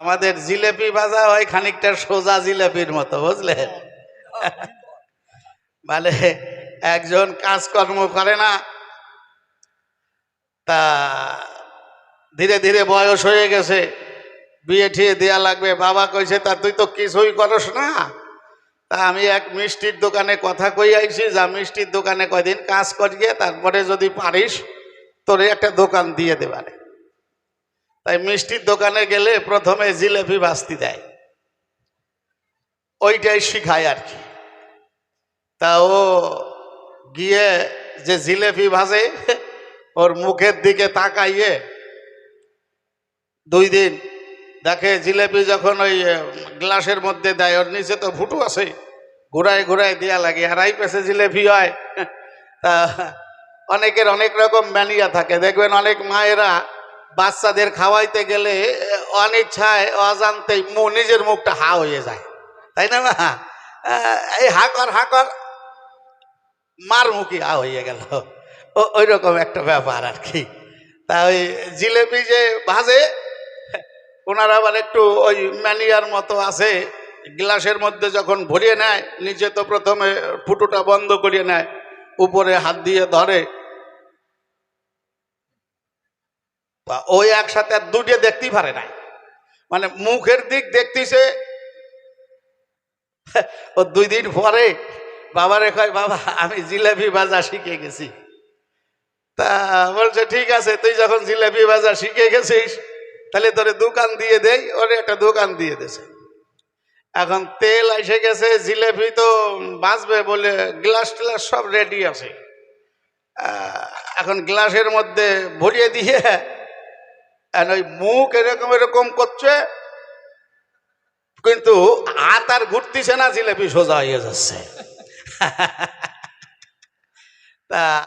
আমাদের জিলেপি ভাজা হয় খানিকটা সোজা জিলেপির মতো, বুঝলেন? মানে একজন কাজকর্ম করে না, তা ধীরে ধীরে বয়স হয়ে গেছে, বিয়ে ঠিয়ে দেয়া লাগবে। বাবা কইছে, তা তুই তো কিছুই করস না, তা আমি এক মিষ্টির দোকানে কথা কই আইছি, যা মিষ্টির দোকানে কয়দিন কাজ করিয়ে তারপরে যদি পারিস তোরে একটা দোকান দিয়ে দেবারে। তাই মিষ্টির দোকানে গেলে প্রথমে জিলেপি ভাজতে দেয়, ওইটাই শিখায় আর কি। তা ও গিয়ে যে জিলেপি ভাজে ওর মুখের দিকে তাকাইয়ে 2 দিন দেখে জিলেপি যখন ওই গ্লাসের মধ্যে দেয়, ওর নিচে তো ফুটো আছে, ঘুরায় ঘুরায় দেয়া লাগে, হারাই পেছে জিলেপি হয়। তা অনেকের অনেক রকম ম্যানিয়া থাকে, দেখবেন অনেক মায়েরা বাচ্চাদের খাওয়াইতে গেলে অনিচ্ছায় অজান্তেই নিজের মুখটা হা হয়ে যায়, তাই না? মা এই হা কর মার মুখী হা হয়ে গেল, ওই রকম একটা ব্যাপার আর কি। তা ওই জিলেপি যে ভাজে ওনার আবার একটু ওই ম্যানিয়ার মতো আছে, গ্লাসের মধ্যে যখন ভরিয়ে নেয় নিচে তো প্রথমে ফুটোটা বন্ধ করিয়ে নেয়, উপরে হাত দিয়ে ধরে, ওই একসাথে আর দুটো দেখতেই পারে না, মানে মুখের দিক দেখতেছে। ও 2 দিন পরে বাবারে কয়, বাবা আমি জিলেপি ভাজা শিখে গেছি। তা বলছে, ঠিক আছে, তুই যখন জিলেপি ভাজা শিখে গেছিস তাহলে তোরে দোকান দিয়ে দেই। ওরে একটা দোকান দিয়ে দিয়েছে। এখন তেল এসে গেছে, জিলেপি তো বাঁচবে বলে গ্লাস টিলাস সব রেডি আছে। এখন গ্লাসের মধ্যে ভরিয়ে দিয়ে ওই মুখ এরকম এরকম করছে, কিন্তু হাত আর ঘুরতেছে না, জিলেপি সোজা হয়ে যাচ্ছে। তা